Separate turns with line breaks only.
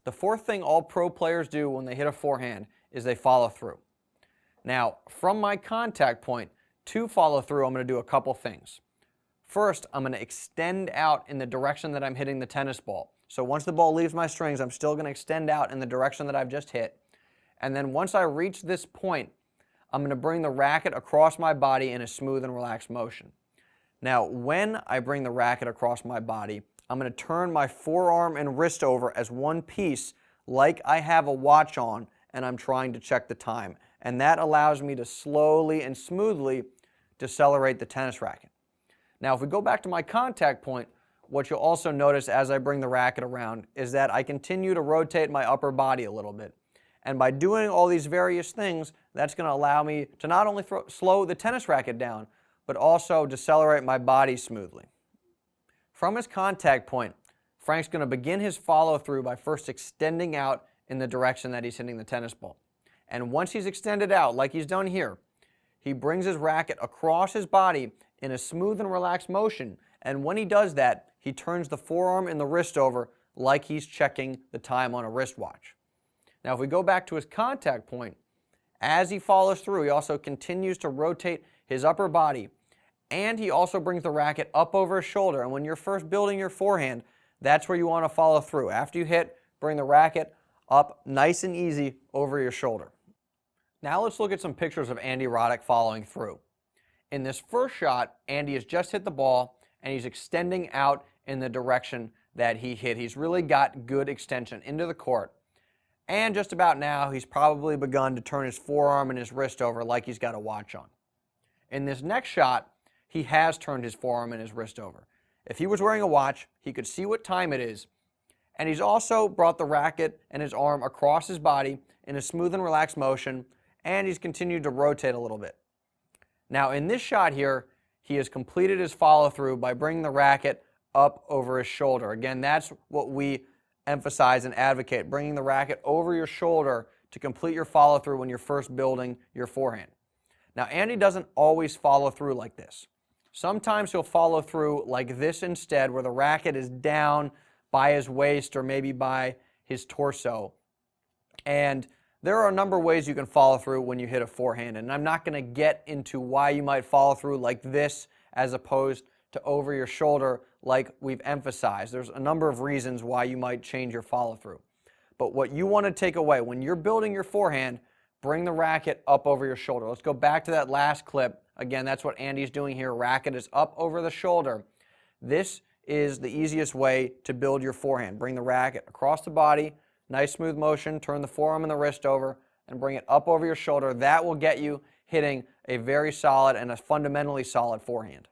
The fourth thing all pro players do when they hit a forehand is they follow through. Now, from my contact point to follow through, I'm going to do a couple things. First, I'm going to extend out in the direction that I'm hitting the tennis ball. So once the ball leaves my strings, I'm still going to extend out in the direction that I've just hit. And then once I reach this point, I'm going to bring the racket across my body in a smooth and relaxed motion. Now, when I bring the racket across my body, I'm going to turn my forearm and wrist over as one piece like I have a watch on and I'm trying to check the time. And that allows me to slowly and smoothly decelerate the tennis racket. Now, if we go back to my contact point, what you'll also notice as I bring the racket around is that I continue to rotate my upper body a little bit. And by doing all these various things, that's going to allow me to not only slow the tennis racket down, but also decelerate my body smoothly. From his contact point, Frank's going to begin his follow-through by first extending out in the direction that he's hitting the tennis ball. And once he's extended out, like he's done here, he brings his racket across his body in a smooth and relaxed motion. And when he does that, he turns the forearm and the wrist over like he's checking the time on a wristwatch. Now, if we go back to his contact point, as he follows through, he also continues to rotate his upper body, and he also brings the racket up over his shoulder. And when you're first building your forehand, that's where you want to follow through. After you hit, bring the racket up nice and easy over your shoulder. Now let's look at some pictures of Andy Roddick following through. In this first shot, Andy has just hit the ball, and he's extending out in the direction that he hit. He's really got good extension into the court. And just about now, he's probably begun to turn his forearm and his wrist over like he's got a watch on. In this next shot, he has turned his forearm and his wrist over. If he was wearing a watch, he could see what time it is. And he's also brought the racket and his arm across his body in a smooth and relaxed motion, and he's continued to rotate a little bit. Now, in this shot here, he has completed his follow-through by bringing the racket up over his shoulder. Again, that's what we emphasize and advocate, bringing the racket over your shoulder to complete your follow-through when you're first building your forehand. Now, Andy doesn't always follow through like this. Sometimes he'll follow through like this instead, where the racket is down by his waist or maybe by his torso. And there are a number of ways you can follow through when you hit a forehand, and I'm not going to get into why you might follow through like this as opposed to over your shoulder like we've emphasized. There's a number of reasons why you might change your follow through. But what you want to take away when you're building your forehand, bring the racket up over your shoulder. Let's go back to that last clip. Again, that's what Andy's doing here. Racket is up over the shoulder. This is the easiest way to build your forehand. Bring the racket across the body, nice smooth motion, turn the forearm and the wrist over, and bring it up over your shoulder. That will get you hitting a very solid and a fundamentally solid forehand.